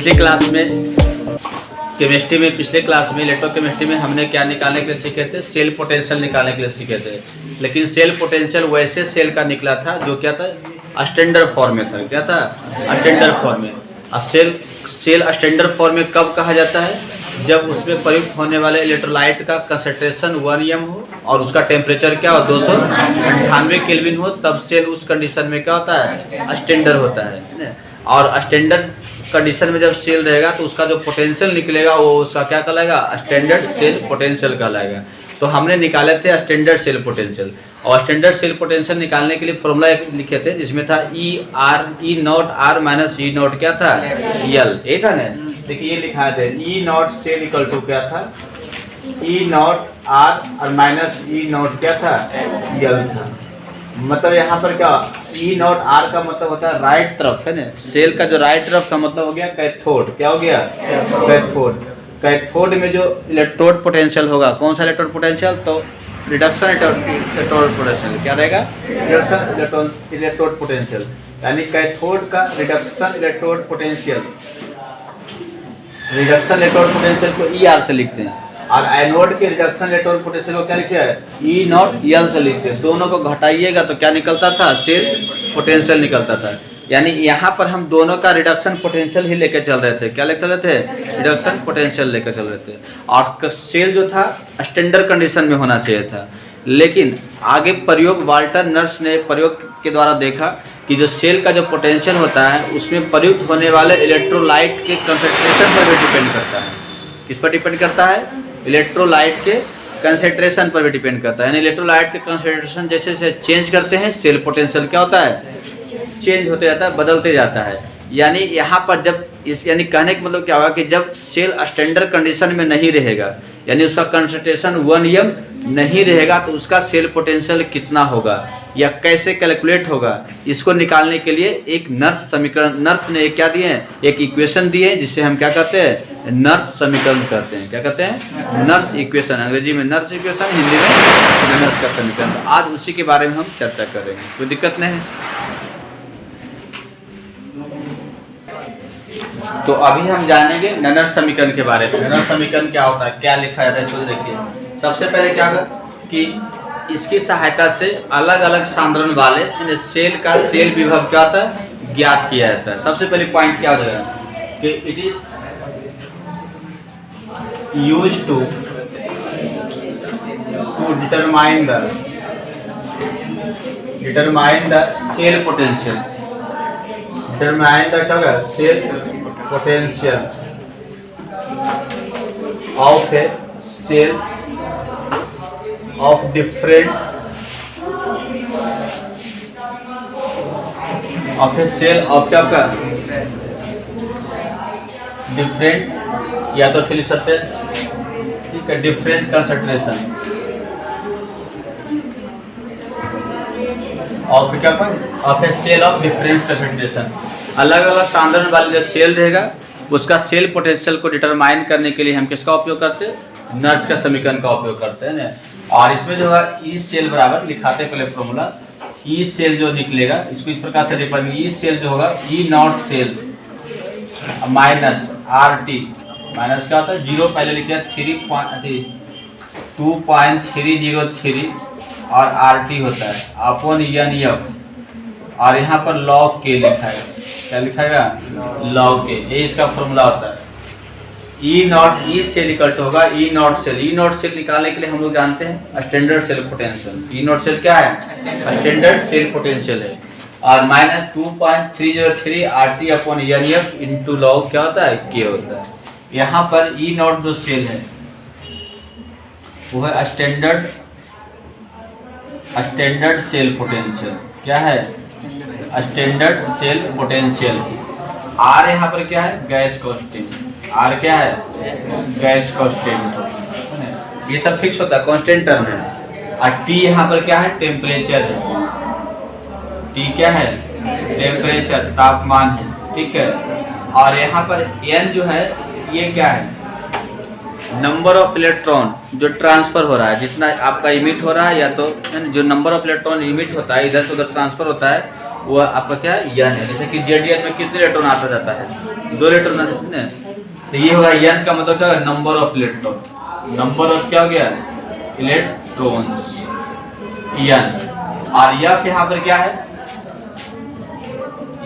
पिछले क्लास में इलेक्ट्रोकेमिस्ट्री में हमने क्या निकालने के लिए सीखे थे, सेल पोटेंशियल निकालने के लिए सीखे थे। लेकिन सेल पोटेंशियल वैसे सेल का निकला था जो क्या था, स्टैंडर्ड फॉर्म में था। क्या था? स्टैंडर्ड फॉर्म में। और सेल स्टैंडर्ड फॉर्म में कब कहा जाता है? जब उसमें प्रयुक्त होने वाले इलेक्ट्रोलाइट का कंसंट्रेशन 1 m हो और उसका टेम्परेचर क्या हो, 298 केल्विन हो, तब सेल उस कंडीशन में क्या होता है, स्टैंडर्ड होता है। और स्टैंडर्ड कंडीशन में जब सेल रहेगा तो उसका जो पोटेंशियल निकलेगा वो उसका क्या कहलाएगा, स्टैंडर्ड सेल पोटेंशियल कहलाएगा। तो हमने निकाले थे स्टैंडर्ड सेल पोटेंशियल, और स्टैंडर्ड सेल पोटेंशियल निकालने के लिए फॉर्मूला एक लिखे थे जिसमें था E naught R minus E naught क्या था, यल। ये था ना, देखिए ये लिखा थे E naught cell equal to क्या था, ई नॉट आर और माइनस ई नॉट क्या था, यल था। मतलब यहाँ पर क्या, ई नॉट आर का मतलब होता है राइट तरफ, है ना। सेल का जो राइट तरफ का मतलब हो गया कैथोड। क्या हो गया? कैथोड। कैथोड में जो इलेक्ट्रोड पोटेंशियल होगा, कौन सा इलेक्ट्रोड पोटेंशियल? तो रिडक्शन इलेक्ट्रोड पोटेंशियल। क्या रहेगा? रिडक्शन इलेक्ट्रोड पोटेंशियल, यानी कैथोड का reduction electrode potential. Reduction electrode potential को ई आर से लिखते हैं, और एनोड के रिडक्शन इलेक्ट्रोड पोटेंशियल को क्या लिखा है, ई नॉट यल से लिखते हैं। दोनों को घटाइएगा तो क्या निकलता था, सेल पोटेंशियल निकलता था। यानी यहाँ पर हम दोनों का रिडक्शन पोटेंशियल ही लेकर चल रहे थे। क्या लेकर चल रहे थे? रिडक्शन पोटेंशियल लेकर चल रहे थे। और सेल जो था स्टैंडर्ड कंडीशन में होना चाहिए था। लेकिन आगे प्रयोग वाल्टर नर्स ने प्रयोग के द्वारा देखा कि जो सेल का जो पोटेंशियल होता है उसमें प्रयुक्त होने वाले इलेक्ट्रोलाइट के कंसंट्रेशन पर भी डिपेंड करता है। किस पर डिपेंड करता है? इलेक्ट्रोलाइट के कंसंट्रेशन पर भी डिपेंड करता है। यानी इलेक्ट्रोलाइट के कंसंट्रेशन जैसे जैसे चेंज करते हैं, सेल पोटेंशियल क्या होता है, चेंज होते जाता है, बदलते जाता है। यानी यहाँ पर जब यानी कहने का मतलब क्या होगा कि जब सेल स्टैंडर्ड कंडीशन में नहीं रहेगा, यानी उसका कंसंट्रेशन 1 m नहीं रहेगा, तो उसका सेल पोटेंशियल कितना होगा या कैसे कैलकुलेट होगा, इसको निकालने के लिए एक नर्स समीकरण, नर्स ने क्या दिए हैं, एक इक्वेशन दिए हैं जिससे हम क्या कहते हैं, नर्स समीकरण कहते हैं। क्या कहते हैं? Nernst equation. अंग्रेजी में नर्स इक्वेशन, हिंदी में नर्स का समीकरण। आज उसी के बारे में हम चर्चा करेंगे, कोई दिक्कत नहीं है। तो अभी हम जानेंगे ननर समीकरण के बारे में। ननर समीकरण क्या होता है, क्या लिखा जाता है, इसको देखिए। सबसे पहले क्या होगा कि इसकी सहायता से अलग अलग सांद्रण वाले सेल का सेल विभव क्या होता है, ज्ञात किया जाता है। सबसे पहले पॉइंट क्या हो जाएगा कि it is used to determine the cell potential. Determine the क्या होगा, cell potential of a cell of different क्या का डिफरेंट, या तो फिर सकते, ठीक है, डिफरेंट कंसंट्रेशन ऑफ क्या of a cell of different concentration. अलग अलग सांद्रण वाले जो सेल रहेगा उसका सेल पोटेंशियल को डिटरमाइन करने के लिए हम किसका उपयोग करते हैं, नर्स का समीकरण का उपयोग करते हैं ना। और इसमें जो है ई सेल बराबर लिखाते हैं पहले फॉर्मूला, ई सेल जो निकलेगा इसको इस प्रकार से लिख पाएंगे, ई सेल जो होगा E naught cell minus R T, minus क्या होता है 0, पहले लिखे 2.303 और आर टी होता है अपॉन एन एफ, और यहाँ पर लॉग के लिखा है। क्या लिखाएगा? लॉग के। ये इसका फॉर्मूला होता है। E naught E cell equal to होगा E naught cell. E naught cell निकालने के लिए हम लोग जानते हैं standard cell potential. E naught cell क्या है? स्टैंडर्ड सेल पोटेंशियल है। और minus 2.303 R T upon n F into log क्या होता है, के होता है। यहाँ पर ई नॉट जो सेल है वो है स्टैंडर्ड सेल पोटेंशियल। क्या है? Standard cell potential. आर यहाँ पर क्या है, गैस कांस्टेंट। आर क्या है? Gas constant. ये सब फिक्स होता है, कांस्टेंट टर्म है। और टी यहाँ पर क्या है, टेम्परेचर है। टी क्या है? टेम्परेचर, तापमान है, ठीक है। और यहाँ पर एन जो है ये क्या है, नंबर ऑफ इलेक्ट्रॉन जो ट्रांसफर हो रहा है, जितना आपका इमिट हो रहा है, या तो जो नंबर ऑफ इलेक्ट्रॉन इमिट होता है इधर से उधर ट्रांसफर होता है, वो आपका क्या है, यन है। जैसे कि जेडीएन में कितने इलेक्ट्रॉन आता जाता है, 2 इलेक्ट्रॉन आते हैं, तो ये होगा यन का मतलब क्या है, number of electron, number of क्या हो गया, इलेक्ट्रॉन्स, यन। और एफ यहाँ पर क्या है,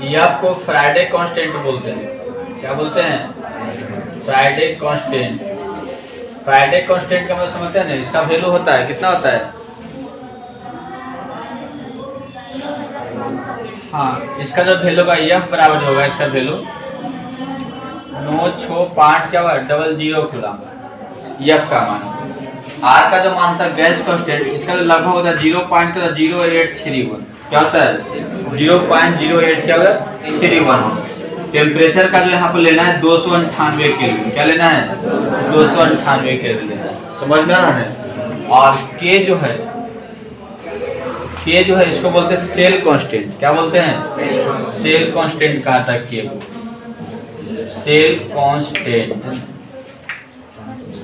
एफ को फ्राइडे कांस्टेंट बोलते हैं। क्या बोलते हैं, फ्राइडे कांस्टेंट। फ्राइडे कांस्टेंट का मतलब समझते हैं ना, इसका वैल्यू होता है कितना होता है, हाँ इसका जो वैल्यू का एफ बराबर होगा, इसका वैल्यू 965 क्या हुआ, 00 कूलम एफ का मान। आर का जो मान था गैस कांस्टेंट, इसका जो लगभग होता है 0.0831, क्या होता है 0.08 क्या होगा 31। टेम्परेचर का जो यहाँ पर लेना है 298 केल्विन, क्या लेना है 298 केल्विन लेना है, समझ में आ रहा है। और के जो है, के जो है इसको बोलते हैं सेल कांस्टेंट। क्या बोलते हैं, सेल कांस्टेंट कहा था के को, सेल कांस्टेंट,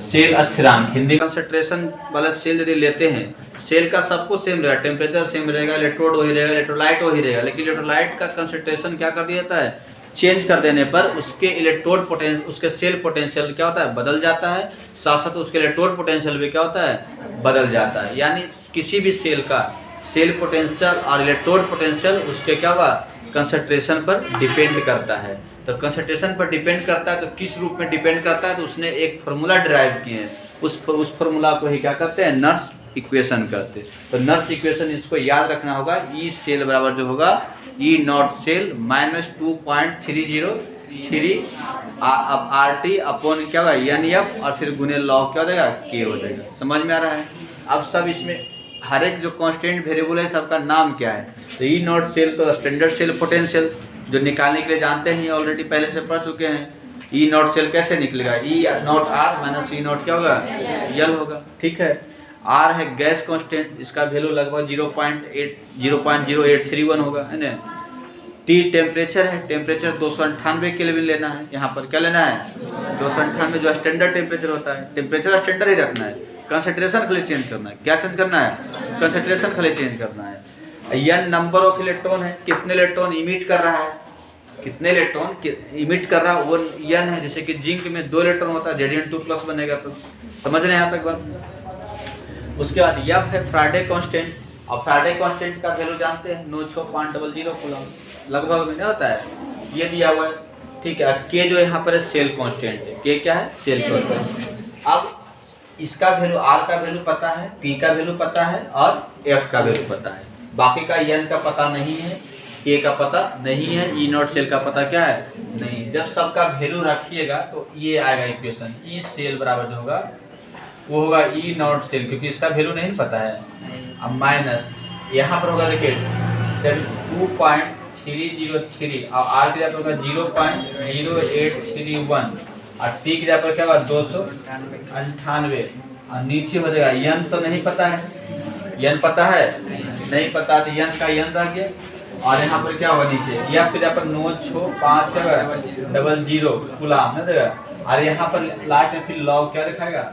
सेल स्थिरांक। हिंदी कंसंट्रेशन वाला सेल यदि लेते हैं, सेल का सब कुछ सेम रहेगा, टेम्परेचर सेम रहेगा, इलेक्ट्रोड वही रहेगा, इलेक्ट्रोलाइट वही रहेगा, लेकिन इलेक्ट्रोलाइट का कंसंट्रेशन क्या कर दिया जाता है, चेंज कर देने पर उसके इलेक्ट्रोड पोटेंशियल, उसके सेल पोटेंशियल क्या होता है, बदल जाता है, साथ साथ उसके इलेक्ट्रोड पोटेंशियल भी क्या होता है, बदल जाता है। यानी किसी भी सेल का सेल पोटेंशियल और इलेक्ट्रोड पोटेंशियल उसके क्या होगा, कंसंट्रेशन पर डिपेंड करता है। तो कंसंट्रेशन पर डिपेंड करता है, तो किस रूप में डिपेंड करता है, तो उसने एक फार्मूला ड्राइव किए हैं, उस फार्मूला को ही क्या करते हैं, नर्स इक्वेशन करते हैं। तो नर्स इक्वेशन इसको याद रखना होगा, ई सेल बराबर जो होगा E naught cell minus 2.303 R T upon क्या होगा एन एफ, और फिर गुने लॉग क्या हो जाएगा, के हो जाएगा। समझ में आ रहा है। अब सब इसमें हर एक जो कांस्टेंट वेरिएबल है सबका नाम क्या है, तो ई नॉट सेल तो स्टैंडर्ड सेल पोटेंशियल जो निकालने के लिए जानते हैं, ऑलरेडी पहले से पढ़ चुके हैं। ई नॉट सेल कैसे निकलेगा, E naught R minus E naught क्या होगा, यल होगा, ठीक है। आर है गैस कांस्टेंट, इसका वैल्यू लगभग 0.0831 होगा, है ना। टी टेम्परेचर है, टेम्परेचर 298 केल्विन लेना है, यहाँ पर क्या लेना है 298 जो स्टैंडर्ड टेम्परेचर होता है। टेम्परेचर स्टैंडर्ड ही रखना है, कंसंट्रेशन खाली चेंज करना है। क्या चेंज करना है, कंसंट्रेशन खाली चेंज करना है। यन नंबर ऑफ इलेक्ट्रॉन है, कितने इलेक्ट्रॉन इमिट कर रहा है, कितने इलेक्ट्रॉन इमिट कर रहा है वो यन है। जैसे कि जिंक में 2 इलेक्ट्रॉन होता है, जेडीएन 2+ बनेगा, तो समझ रहे हैं यहाँ तक बात। उसके बाद एफ है फ्राइडे कांस्टेंट, और फ्राइडे कांस्टेंट का वैल्यू जानते हैं 96500 कूलम लगभग में नहीं होता है, ये दिया हुआ है, ठीक है। के जो यहाँ पर है सेल कांस्टेंट है, के क्या है, सेल कांस्टेंट। अब इसका वैल्यू आर का वैल्यू पता है, पी का वैल्यू पता है, और एफ का वैल्यू पता है। बाकी का एन का पता नहीं है, के का पता नहीं है, ई नॉट सेल का पता क्या है, नहीं। जब सबका वैल्यू रखिएगा तो ये आएगा इक्वेशन, ई सेल बराबर जो होगा वो होगा ई नॉट सेल, क्योंकि इसका वैल्यू नहीं पता है। अब माइनस यहाँ पर होगा देखिए 2.303, और आर के होगा 0.0831, और टी के पर क्या होगा 298, और नीचे हो जाएगा यन तो नहीं पता है, यन पता है नहीं पता, तो यन का यन रह गया, और यहाँ पर क्या होगा नीचे या फिर यहाँ पर 965 क्या होगा 00 गुलाम है देगा, और यहाँ पर लास्ट में फिर लॉग क्या दिखाएगा,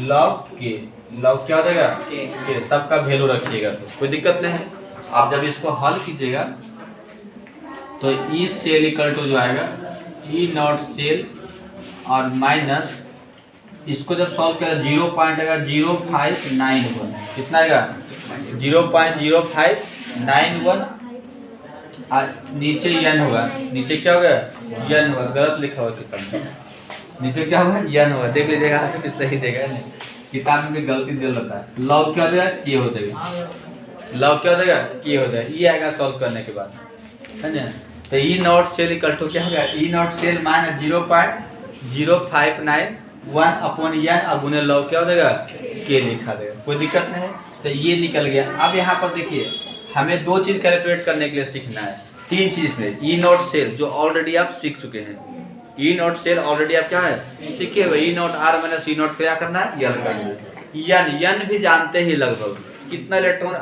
लॉग के, लॉग क्या हो जाएगा के, सबका वैल्यू रखिएगा तो कोई दिक्कत नहीं है। आप जब इसको हल कीजिएगा तो ई सेल इक्वल टू जो आएगा ई नॉट सेल और माइनस इसको जब सॉल्व किया 0.0591, कितना आएगा 0.0591, और नीचे यन होगा, नीचे क्या होगा यन होगा, गलत लिखा हुआ किताब, नीचे क्या होगा यन होगा, देख लीजिएगा फिर सही देगा नहीं, किताब में गलती दे रहता है। लॉग क्या हो जाएगा, ये हो जाएगा, लॉग क्या हो जाएगा, ये हो जाएगा, ये आएगा सॉल्व करने के बाद, है ना। तो E naught cell equal to क्या होगा, E naught cell minus 0.0591 upon n, और गुने लॉग क्या हो जाएगा के लिखा देगा, कोई दिक्कत नहीं है। तो ये निकल गया। अब यहाँ पर देखिए हमें 2 चीज़ कैलकुलेट करने के लिए सीखना है, 3 चीज़ में। ई नॉट सेल जो ऑलरेडी आप सीख चुके हैं, ई नॉट सेल ऑलरेडी आप क्या है सीखे हुए, E naught R minus E naught क्या करना है, यल करना है। यन, यन भी जानते ही लगभग कितना इलेक्ट्रॉन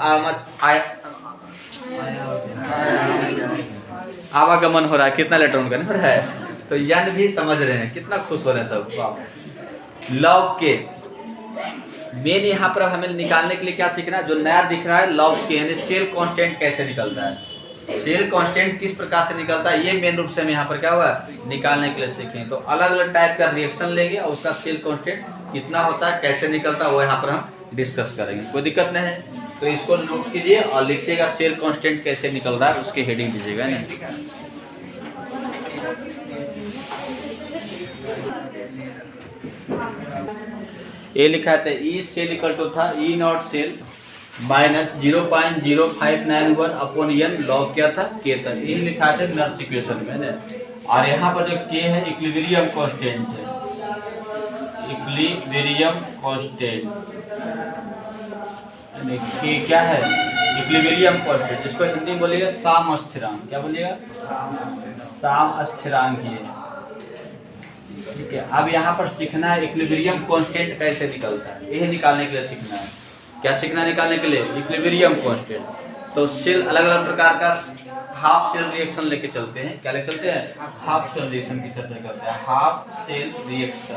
आवागमन हो रहा है, कितना इलेक्ट्रॉन का हो रहा है, तो यन भी समझ रहे हैं, कितना खुश हो रहे हैं सब। लॉग के मेन यहाँ पर हमें निकालने के लिए क्या सीखना है, जो नया दिख रहा है लॉग के, यानी सेल कांस्टेंट कैसे निकलता है, सेल कांस्टेंट किस प्रकार से निकलता है, ये मेन रूप से हम यहाँ पर क्या हुआ निकालने के लिए सीखें। तो अलग अलग टाइप का रिएक्शन लेंगे और उसका सेल कांस्टेंट कितना होता है, कैसे निकलता है, वो यहाँ पर हम डिस्कस करेंगे। कोई दिक्कत नहीं है, तो इसको नोट कीजिए और लिखिएगा सेल कांस्टेंट कैसे निकल रहा है, उसकी हेडिंग दीजिएगा ना। ये लिखा था ई सेल इक्वल टू था E naught cell minus 0.0591 upon n log क्या था के था, ये लिखा था नर्स इक्वेशन में ना। और यहाँ पर जो के है इक्विलिब्रियम कांस्टेंट है, इक्विलिब्रियम कांस्टेंट के क्या है इक्विलिब्रियम कांस्टेंट, जिसको हिंदी में बोलिएगा साम स्थिरांक। क्या बोलिएगा, साम स्थिरांक ये, ठीक है। अब यहाँ पर सीखना है इक्विलिब्रियम कांस्टेंट कैसे निकलता है, यही निकालने के लिए सीखना है। क्या सीखना निकालने के लिए, इक्विलिब्रियम कांस्टेंट। तो सेल अलग अलग प्रकार का हाफ सेल रिएक्शन लेके चलते हैं, क्या लेके चलते हैं, हाफ सेल रिएक्शन की चर्चा करते हैं, हाफ सेल रिएक्शन,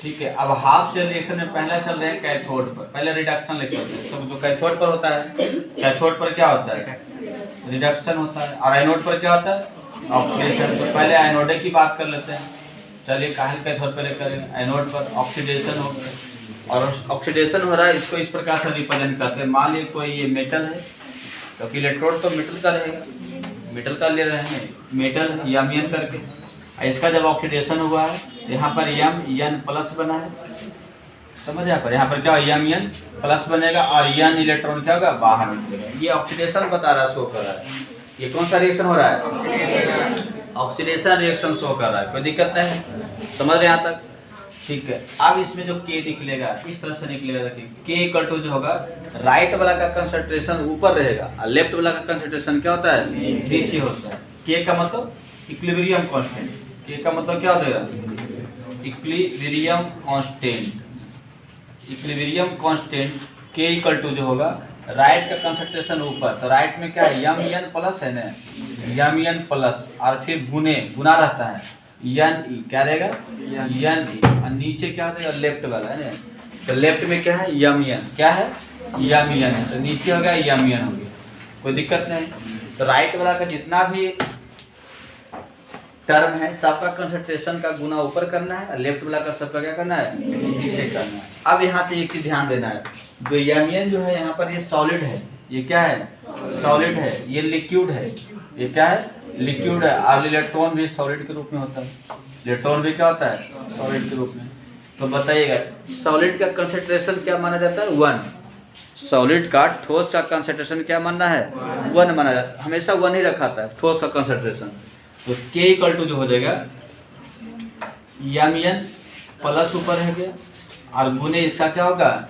ठीक है। अब हाफ सेल रिएक्शन में पहला चल रहे हैं कैथोड पर, पहले रिडक्शन लेके चलते हैं। सब जो कैथोड पर होता है, कैथोड पर क्या होता है, रिडक्शन होता है, और एनोड पर क्या होता है, ऑक्सीडेशन। तो पहले एनोड की बात कर लेते हैं, चलिए काहे कैथोड पर करेंगे, एनोड पर ऑक्सीडेशन हो गया, और ऑक्सीडेशन हो रहा है, इसको इस प्रकार से रिप्रेजेंट करते हैं। मान लीजिए कोई ये मेटल है, क्योंकि इलेक्ट्रोड तो मेटल का रहेगा, मेटल का ले रहे हैं, मेटल यम करके, इसका जब ऑक्सीडेशन हुआ है यहाँ पर यम एन प्लस बना है, समझ यहाँ पर क्या यम एन प्लस बनेगा और एन इलेक्ट्रॉन क्या होगा बाहर निकलेगा। ये ऑक्सीडेशन बता रहा है, शो कर रहा है। ये कौन सा रिएक्शन हो रहा है, ऑक्सीडेशन रिएक्शन शो कर रहा है। कोई दिक्कत नहीं है, समझ रहे यहाँ तक, ठीक है। अब इसमें जो के निकलेगा इस तरह से निकलेगा, देखिए के इक्वल टू जो होगा राइट वाला का कंसंट्रेशन ऊपर रहेगा और लेफ्ट वाला का कंसंट्रेशन क्या होता है नीचे होता है। के का मतलब इक्विलिब्रियम कांस्टेंट, के का मतलब क्या होता है इक्विलिब्रियम कांस्टेंट, इक्विलिब्रियम कांस्टेंट के इक्वल टू जो होगा राइट का कंसंट्रेशन ऊपर, तो राइट में क्या है यम एन प्लस है ना, यम एन प्लस और फिर गुना रहता है एन ई, क्या रहेगा एन ई, और नीचे क्या होता है लेफ्ट वाला है ना, तो लेफ्ट में क्या है यम एन, क्या है यम एन है, तो नीचे हो गया यम एन हो गया, कोई दिक्कत नहीं। तो राइट वाला का जितना भी टर्म है सबका कंसंट्रेशन का गुना ऊपर करना है, और लेफ्ट वाला का सबका क्या करना है नीचे करना है। अब यहाँ से एक चीज ध्यान देना है, जो यम एन जो है यहाँ पर ये सॉलिड है, ये क्या है सॉलिड है, ये लिक्विड है, ये क्या है लिक्विड है, और इलेक्ट्रॉन भी सॉलिड के रूप में होता है, इलेक्ट्रॉन भी क्या होता है सॉलिड के रूप में। तो बताइएगा सॉलिड का कंसंट्रेशन क्या माना जाता है 1, सॉलिड का ठोस का कंसंट्रेशन क्या मानना है 1 माना जाता है, हमेशा 1 ही रखा था ठोस का कंसंट्रेशन। तो के इक्वल टू जो हो जाएगा यम एन प्लस ऊपर है गया और गुने इसका क्या होगा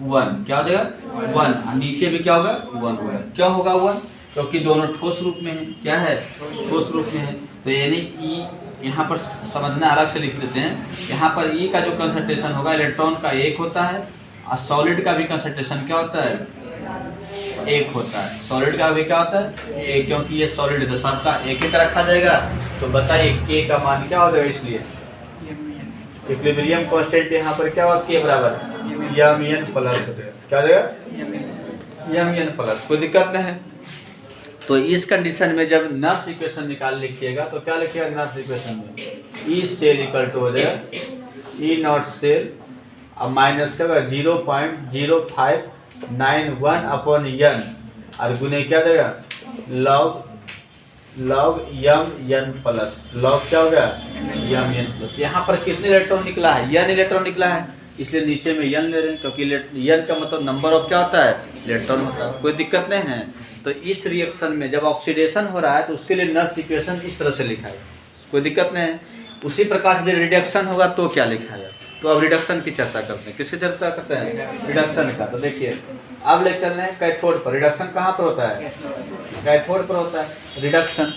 1, क्या हो जाएगा 1, और नीचे भी क्या होगा 1 होगा। क्या होगा 1, क्योंकि दोनों ठोस रूप में है, क्या है ठोस रूप में है। तो यानी ई यहाँ पर समझना अलग से लिख देते हैं, यहाँ पर ई का जो कंसंट्रेशन होगा इलेक्ट्रॉन का 1 होता है, और सॉलिड का भी कंसंट्रेशन क्या होता है 1 होता है, सॉलिड का भी क्या होता है 1, क्योंकि ये सॉलिड है तो सबका 1 रखा जाएगा। तो बताइए के का मान क्या हो जाएगा, इसलिए इक्विलिब्रियम कांस्टेंट यहाँ पर क्या होगा के बराबर यम एन प्लस हो जाएगा, क्या हो जाएगा यम एन प्लस, कोई दिक्कत नहीं है। तो इस कंडीशन में जब नर्स इक्वेशन निकाल लिखिएगा तो क्या लिखिएगा नर्स इक्वेशन में ई सेल इक्वल टू हो जाएगा ई नॉट सेल, अब माइनस क्या होगा 0.0591 अपॉन एन, और गुने क्या देगा लॉग यम एन प्लस, लॉग क्या हो गया यम एन प्लस। यहाँ पर कितने इलेक्ट्रॉन निकला है एन इलेक्ट्रॉन निकला है, इसलिए नीचे में एन ले रहे हैं, क्योंकि एन का मतलब नंबर ऑफ क्या होता है इलेक्ट्रॉन होता है, कोई दिक्कत नहीं है। तो इस रिएक्शन में जब ऑक्सीडेशन हो रहा है तो उसके लिए नर्स इक्वेशन इस तरह से लिखा है, कोई दिक्कत नहीं है। उसी प्रकार से रिडक्शन होगा तो क्या लिखा है, तो अब रिडक्शन की चर्चा करते हैं। किसकी चर्चा करते हैं रिडक्शन का। तो देखिए अब ले चल रहे हैं कैथोड पर, रिडक्शन कहाँ पर होता है कैथोड पर होता है रिडक्शन,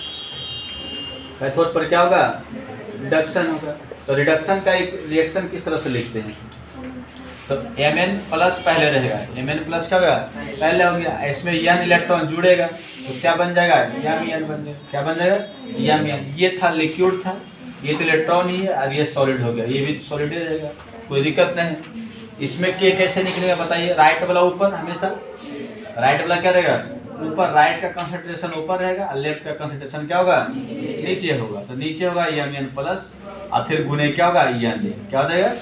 कैथोड पर क्या होगा रिडक्शन होगा। तो रिडक्शन का एक रिएक्शन किस तरह से लिखते हैं, तो Mn प्लस पहले रहेगा, Mn प्लस क्या होगा पहले हो गया, इसमें n इलेक्ट्रॉन जुड़ेगा तो क्या बन जाएगा Mn बन जाएगा, क्या बन जाएगा Mn। ये था लिक्विड था, ये तो इलेक्ट्रॉन ही है, और ये सॉलिड हो गया, ये भी सॉलिड ही रहेगा, कोई दिक्कत नहीं। इसमें के कैसे निकलेगा बताइए, राइट वाला ऊपर हमेशा, राइट वाला क्या रहेगा ऊपर राइट का कंसंट्रेशन ऊपर रहेगा और लेफ्ट का कंसंट्रेशन क्या होगा नीचे होगा। तो नीचे होगा Mn प्लस और फिर गुने क्या होगा En, क्या हो जाएगा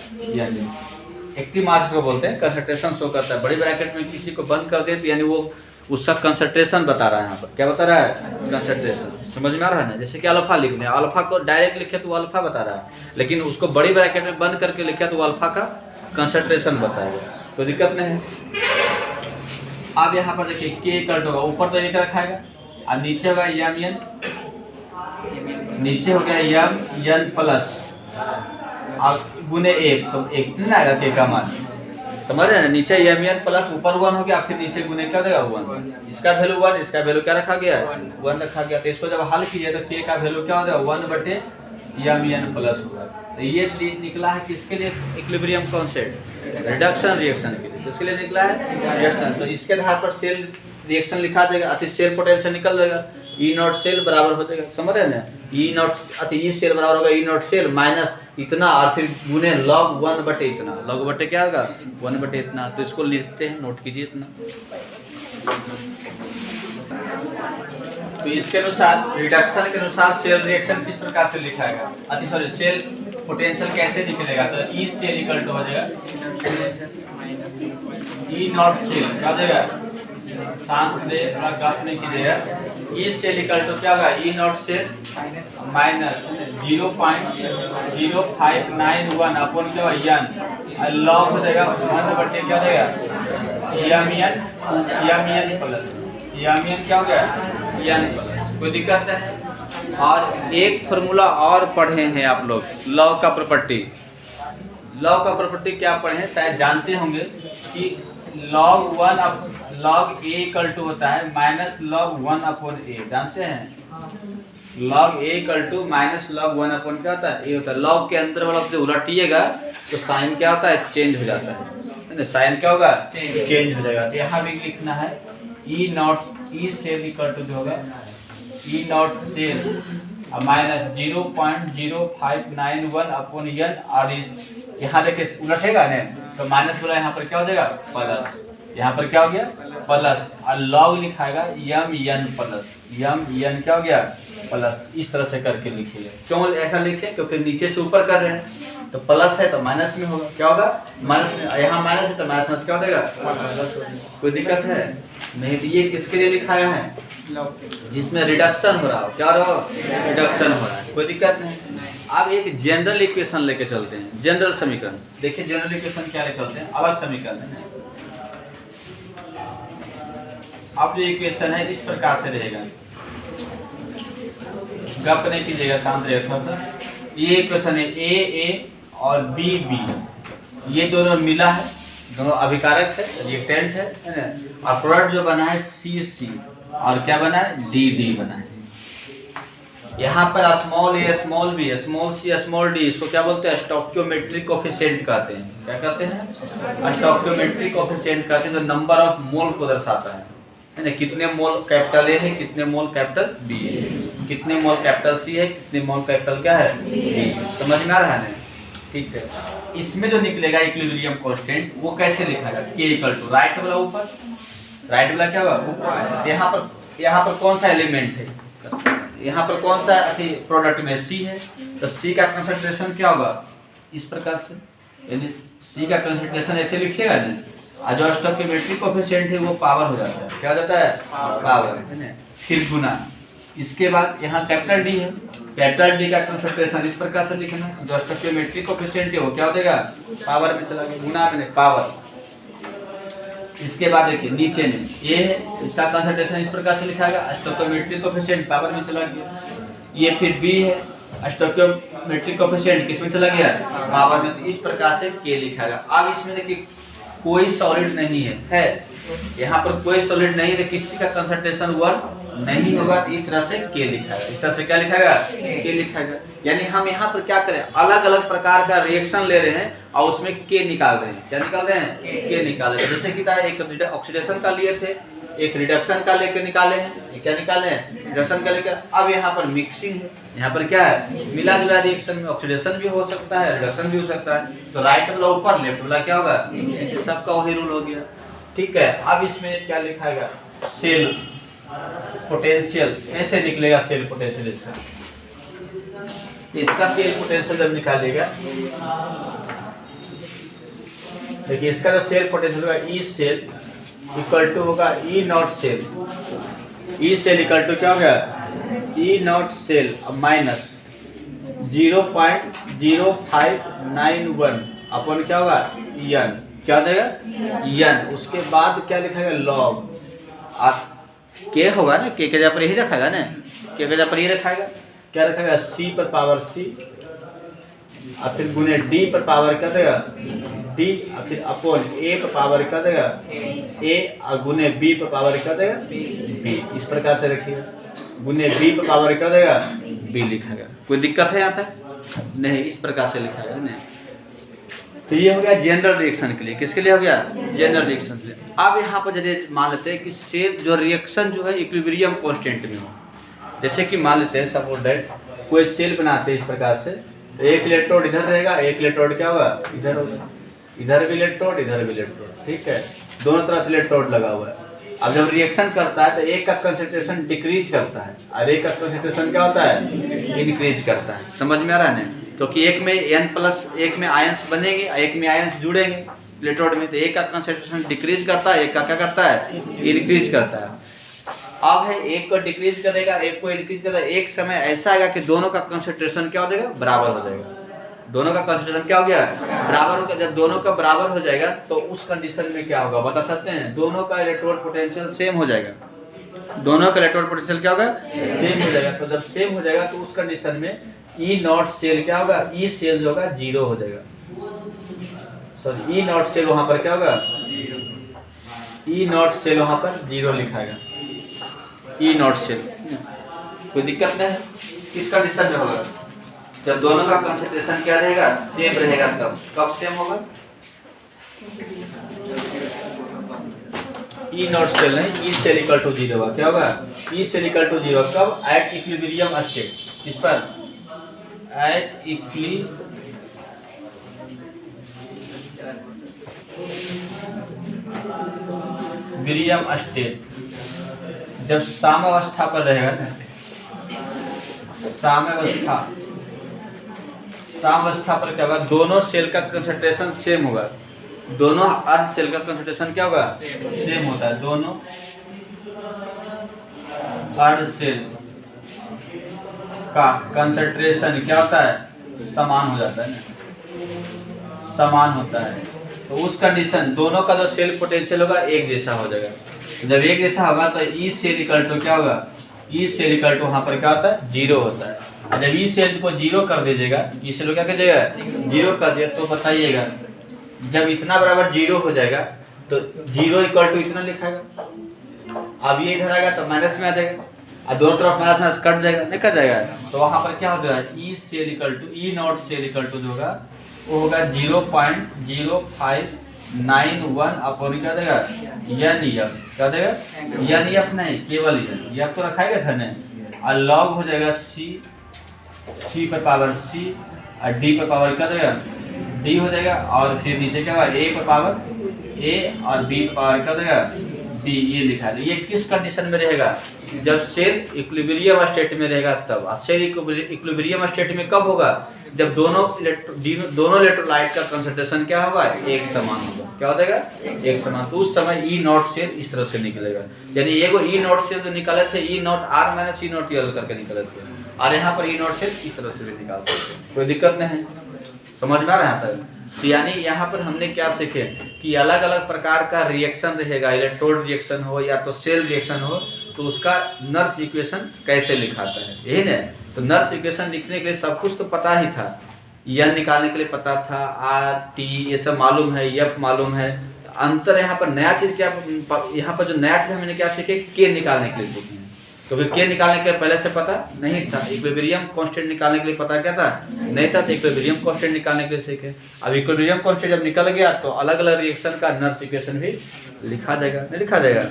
En। एक्टिव मास को बोलते हैं, कंसंट्रेशन शो करता है। बड़ी ब्रैकेट में किसी को बंद कर दे तो यानी वो उसका कंसंट्रेशन बता रहा है। यहाँ पर क्या बता रहा है कंसंट्रेशन, समझ में आ रहा है ना। जैसे कि अल्फा लिखने, अल्फा को डायरेक्ट लिखे तो अल्फा बता रहा है, लेकिन उसको बड़ी ब्रैकेट में बंद करके लिखे तो अल्फा का कंसंट्रेशन बताएगा, कोई दिक्कत नहीं है। अब यहाँ पर देखिए के इक्वल टू होगा, ऊपर तो एक रखाएगा और नीचे होगा Mn, नीचे हो गया Mn प्लस और गुने 1, तो 1 नहीं आएगा के का मान, समझ रहे हैं। नीचे Mn प्लस ऊपर 1 हो गया, फिर नीचे गुने क्या देगा 1, इसका वैल्यू 1, इसका वैल्यू क्या रखा गया 1 रखा गया। तो इसको जब हल कीजिए तो के का वैल्यू क्या हो जाएगा 1/Mn प्लस होगा। तो ये निकला है किसके लिए इक्विलिब्रियम कांस्टेंट, रिडक्शन रिएक्शन के लिए, किसके लिए निकला है रिएक्शन। तो इसके आधार पर सेल रिएक्शन लिखा जाएगा, अति सेल पोटेंशियल निकल जाएगा, ई नॉट सेल बराबर हो जाएगा, समझ रहे हैं ना। ई नॉट अति ई सेल बराबर होगा ई नॉट सेल माइनस इतना और फिर गुने log 1 बटे इतना, log बटे क्या होगा 1 बटे इतना। तो इसको लिखते हैं, नोट कीजिए इतना। तो इसके अनुसार रिडक्शन के अनुसार सेल रिएक्शन किस प्रकार से लिखाएगा, सेल पोटेंशियल कैसे निकलेगा। तो ई सेल इक्वल टू हो जाएगा ई नॉट सेल, क्या हो जाएगा शांत दे गप नहीं कीजिएगा। ई सेल इक्वल टू क्या होगा E naught cell minus 0.0591 upon क्या होगा n, लॉग हो जाएगा 1 बटे क्या हो जाएगा Mn प्लस Mn क्या हो गया n प्लस, कोई दिक्कत है। और एक फार्मूला और पढ़े हैं आप लोग, लॉ का प्रॉपर्टी। लॉ का प्रॉपर्टी क्या पढ़े हैं शायद जानते होंगे कि log a इक्वल टू होता है माइनस log 1 अपॉन a, जानते हैं। log a equal to minus log 1 upon क्या होता है a होता है। log के अंदर वाला जब उलटिएगा तो साइन क्या होता है चेंज हो जाता है, साइन क्या होगा चेंज हो जाएगा। यहाँ भी लिखना है E naught E cell equal to जो होगा E naught cell minus 0.0591 upon n, और यहाँ देखिए उलटेगा ना तो माइनस बोला, यहाँ पर क्या हो जाएगा प्लस, यहाँ पर क्या हो गया प्लस, और लॉग लिखाएगा Mn प्लस Mn क्या हो गया प्लस। इस तरह से करके लिखिए। क्यों ऐसा लिखे, क्योंकि नीचे से ऊपर कर रहे हैं तो प्लस है तो माइनस में होगा, क्या होगा माइनस में, यहाँ माइनस है तो माइनस क्या हो जाएगा, कोई दिक्कत है नहीं। तो ये किसके लिए लिखाया है जिसमें रिडक्शन हो रहा हो, क्या हो रहा हो रिडक्शन हो रहा है, कोई दिक्कत नहीं। अब एक जनरल इक्वेशन लेके चलते हैं, जनरल समीकरण। देखिए जनरल इक्वेशन क्या लेके चलते हैं, अलग समीकरण है। अब जो इक्वेशन है इस प्रकार से रहेगा, गप नहीं कीजिएगा, शांत रहेगा। ये इक्वेशन है ए और बी, ये दोनों मिला है, दोनों अभिकारक है, रिएक्टेंट है ना। और प्रोडक्ट जो बना है सी और क्या बना है डी बना है। यहाँ पर स्मॉल ए small B small C small D, इसको क्या बोलते हैं स्टोइकियोमेट्रिक कोएफिशिएंट कहते हैं। क्या कहते हैं स्टोइकियोमेट्रिक कोएफिशिएंट कहते हैं, जो नंबर ऑफ मोल को दर्शाता है ना। कितने मोल कैपिटल ए है, कितने मोल कैपिटल बी है, कितने मोल कैपिटल सी है, कितने मोल कैपिटल क्या है डी। समझ में आ रहा है ना, ठीक है। इसमें जो निकलेगा इक्विलिब्रियम कांस्टेंट वो कैसे लिखा के इक्वल टू राइट वाला ऊपर, राइट वाला क्या होगा ऊपर। यहाँ पर कौन सा एलिमेंट है, यहाँ पर कौन सा प्रोडक्ट में सी है, तो सी का कंसंट्रेशन क्या होगा इस प्रकार से, यानी सी का कंसंट्रेशन ऐसे लिखिएगा ना, और जो स्टोइकियोमेट्रिक कोएफिशिएंट है वो पावर हो जाता है, क्या हो जाता है पावर है ना। फिर गुना, इसके बाद यहाँ कैपिटल डी है, कैपिटल डी का कंसंट्रेशन इस प्रकार से लिखना, जो स्टोइकियोमेट्रिक कोएफिशिएंट है वो क्या हो जाएगा पावर में चला गया, गुना में पावर। इसके बाद देखिए नीचे में ए है, इसका कंसंट्रेशन इस प्रकार से लिखा गया, स्टोइकियोमेट्रिक कोएफिशिएंट पावर में चला गया। ये फिर बी है, स्टोइकियोमेट्रिक कोएफिशिएंट किस में चला गया पावर में, तो इस प्रकार से के लिखा गया। अब इसमें देखिए कोई सॉलिड नहीं है यहाँ पर कोई सॉलिड नहीं है, किसी का कंसंट्रेशन 1 नहीं होगा, तो इस तरह से के लिखाएगा। इस तरह से क्या लिखाएगा के लिखाएगा। यानी हम यहाँ पर क्या करें, अलग अलग प्रकार का रिएक्शन ले रहे हैं और उसमें के निकाल रहे हैं। क्या निकाल रहे हैं के निकाल रहे हैं। जैसे कि एक ऑक्सीडेशन का लिए थे, एक रिडक्शन का लेकर निकाले हैं, क्या निकाले हैं रिडक्शन का लेकर। अब यहाँ पर मिक्सिंग है, यहाँ पर क्या है मिला जुला रिएक्शन में ऑक्सीडेशन भी हो सकता है, रिडक्शन भी हो सकता है। तो राइट वाला ऊपर, लेफ्ट वाला क्या होगा, सबका वही रूल हो गया, ठीक है। अब इसमें क्या लिखाएगा सेल, पोटेंशियल ऐसे निकलेगा सेल पोटेंशियल इसका। इसका सेल पोटेंशियल जब निकालेगा, देखिए इसका जो सेल पोटेंशियल होगा ई सेल इक्वल टू होगा E naught cell. E cell equal to क्या होगा, E naught cell minus 0.0591 upon क्या होगा एन, क्या देगा एन। उसके बाद क्या लिखेगा लॉग, के होगा ना, के जगह पर यही रखेगा ना, के जगह पर यही रखेगा, क्या रखेगा सी पर पावर सी, और फिर गुने डी पर पावर क्या देगा डी, और फिर अपॉन ए पर पावर क्या देगा ए, और गुने बी पर पावर क्या देगा बी। इस प्रकार से रखिएगा, गुने बी पर पावर क्या देगा बी लिखेगा। कोई दिक्कत है यहाँ तक? नहीं, इस प्रकार से लिखाएगा नहीं। तो ये हो गया जनरल रिएक्शन के लिए। किसके लिए हो गया? जनरल रिएक्शन के लिए। अब यहाँ पर यदि मान लेते हैं कि सेल जो रिएक्शन जो है इक्विलिब्रियम कांस्टेंट में हो, जैसे कि मान लेते हैं सपोज दैट कोई सेल बनाते हैं इस प्रकार से, तो एक इलेक्ट्रोड इधर रहेगा, एक इलेक्ट्रोड क्या होगा इधर होगा, इधर भी इलेक्ट्रोड इधर भी इलेक्ट्रोड, ठीक है, दोनों तरफ इलेक्ट्रोड लगा हुआ है। अब जब रिएक्शन करता है तो एक का कंसंट्रेशन डिक्रीज करता है और एक का कंसंट्रेशन क्या होता है इंक्रीज करता है। समझ में आ रहा है ना? क्योंकि एक में N+1 में आयंस बनेंगे, एक में आयंस जुड़ेंगे इलेक्ट्रोड में, तो एक का कंसंट्रेशन डिक्रीज करता है, एक का क्या करता है इंक्रीज करता है। अब है एक को डिक्रीज करेगा, एक को इंक्रीज करेगा, एक समय ऐसा आएगा कि दोनों का कंसंट्रेशन क्या हो जाएगा बराबर हो जाएगा। दोनों का कंसंट्रेशन क्या हो गया बराबर हो गया। जब दोनों का बराबर हो जाएगा तो उस कंडीशन में क्या होगा बता सकते हैं? दोनों का इलेक्ट्रोड पोटेंशियल सेम हो जाएगा। दोनों का इलेक्ट्रोड पोटेंशियल क्या होगा सेम हो जाएगा। तो जब सेम हो जाएगा तो उस कंडीशन में ई नॉट सेल क्या होगा, ई सेल जो होगा जीरो हो जाएगा। सॉरी ई नॉट सेल वहां पर क्या होगा, ई नॉट सेल वहां पर जीरो लिखाएगा, ई नॉट सेल। कोई दिक्कत नहीं है। किस कंडीशन में होगा? जब दोनों का कंसंट्रेशन क्या रहेगा सेम रहेगा। तब कब सेम होगा? ई नॉट सेल नहीं, E cell equal to zero होगा। क्या होगा? E cell equal to zero. कब? At equilibrium state. किस पर? At equilibrium state. जब साम्यावस्था पर रहेगा ना, साम्यावस्था पर क्या होगा, दोनों सेल का कंसंट्रेशन सेम होगा। दोनों अर्ध सेल का कंसंट्रेशन क्या होगा सेम होता है। दोनों अर्ध सेल का कंसंट्रेशन क्या होता है समान हो जाता है ना, समान होता है। तो उस कंडीशन दोनों का जो सेल पोटेंशियल होगा एक जैसा हो जाएगा। जब एक जैसा होगा तो ई सेल इक्वल टू क्या होगा, ई सेल इक्वल टू वहां पर क्या होता है जीरो होता है। और जब ई सेल को जीरो कर दीजिएगा, ई सेल को क्या कर देगा जीरो कर दिया, तो बताइएगा जब इतना बराबर जीरो हो जाएगा तो जीरो इक्वल टू इतना लिखाएगा। अब ये इधर आएगा तो माइनस में आ जाएगा, और दोनों तरफ माइनस माइनस कट जाएगा, नहीं कट जाएगा। तो वहां पर क्या हो जाएगा E cell equal to E naught cell equal to जो होगा वो होगा 0.0591 अपॉन क्या देगा एन एफ। क्या देगा एन एफ नहीं केवल एन एफ तो रखाएगा था ना, और लॉग हो जाएगा सी पर पावर सी और डी पर पावर क्या देगा डी हो जाएगा, और फिर नीचे क्या होगा ए पर पावर ए और बी पर पावर क्या देगा बी। ये लिखा है। ये किस कंडीशन में रहेगा? जब सेल इक्विलिब्रियम स्टेट में रहेगा तब। और सेल इक्विलिब्रियम स्टेट में कब होगा? जब दोनों इलेक्ट्रोलाइट का कंसंट्रेशन क्या होगा एक समान होगा। क्या हो जाएगा एक समान। तो उस समय ई नॉट सेल इस तरह से निकलेगा। यानी ये को ई नॉट सेल जो निकाले थे E naught R minus E naught L करके निकाले थे, और यहाँ पर ई नॉट सेल इस तरह से भी निकाल सकते हैं। कोई दिक्कत नहीं है। समझ में आ रहा है? तो यानी यहाँ पर हमने क्या सीखे कि अलग अलग प्रकार का रिएक्शन रहेगा, इलेक्ट्रोड रिएक्शन हो या तो सेल रिएक्शन हो, तो उसका नर्स इक्वेशन कैसे लिखाता है, यही ना। तो नर्स इक्वेशन लिखने के लिए सब कुछ तो पता ही था, एन निकालने के लिए पता था, आर टी ये सब मालूम है, एफ मालूम है। अंतर यहाँ पर नया चीज़ क्या, यहाँ पर जो नया चीज़ हमने क्या सीखे के निकालने के लिए सीखे। क्योंकि के निकालने के पहले से पता नहीं था। इक्विलिब्रियम कांस्टेंट निकालने के लिए पता क्या था नहीं था, तो इक्विलिब्रियम कांस्टेंट निकालने के लिए सीखे। अब इक्विलिब्रियम कांस्टेंट जब निकल गया तो अलग अलग रिएक्शन का नर्स इक्वेशन भी लिखा जाएगा, नहीं लिखा जाएगा,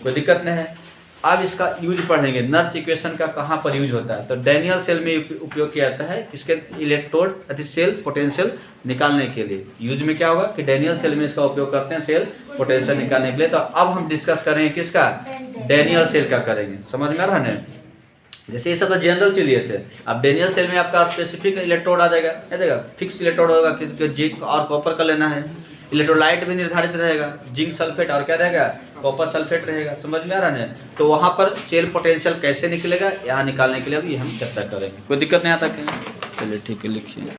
कोई दिक्कत नहीं है। अब इसका यूज पढ़ेंगे, नर्च इक्वेशन का कहाँ पर यूज होता है। तो डैनियल सेल में उपयोग किया जाता है किसके, इलेक्ट्रोड अति सेल पोटेंशियल निकालने के लिए। यूज में क्या होगा कि डैनियल सेल में इसका उपयोग करते हैं सेल पोटेंशियल निकालने के लिए। तो अब हम डिस्कस करेंगे किसका, डैनियल सेल का करेंगे। समझ में आ रहा है। जैसे ये सब तो जनरल चीज लिए थे, अब डैनियल सेल में आपका स्पेसिफिक इलेक्ट्रोड आ जाएगा, देगा फिक्स इलेक्ट्रोड होगा कि जिंक और कॉपर का लेना है। इलेक्ट्रोलाइट भी निर्धारित रहेगा, जिंक सल्फेट और क्या रहेगा, कॉपर सल्फेट रहेगा। समझ में आ रहा है। तो वहाँ पर सेल पोटेंशियल कैसे निकलेगा, यहाँ निकालने के लिए अभी हम चर्चा करेंगे। कोई दिक्कत नहीं आता क्या? चलिए ठीक है, लिखिए।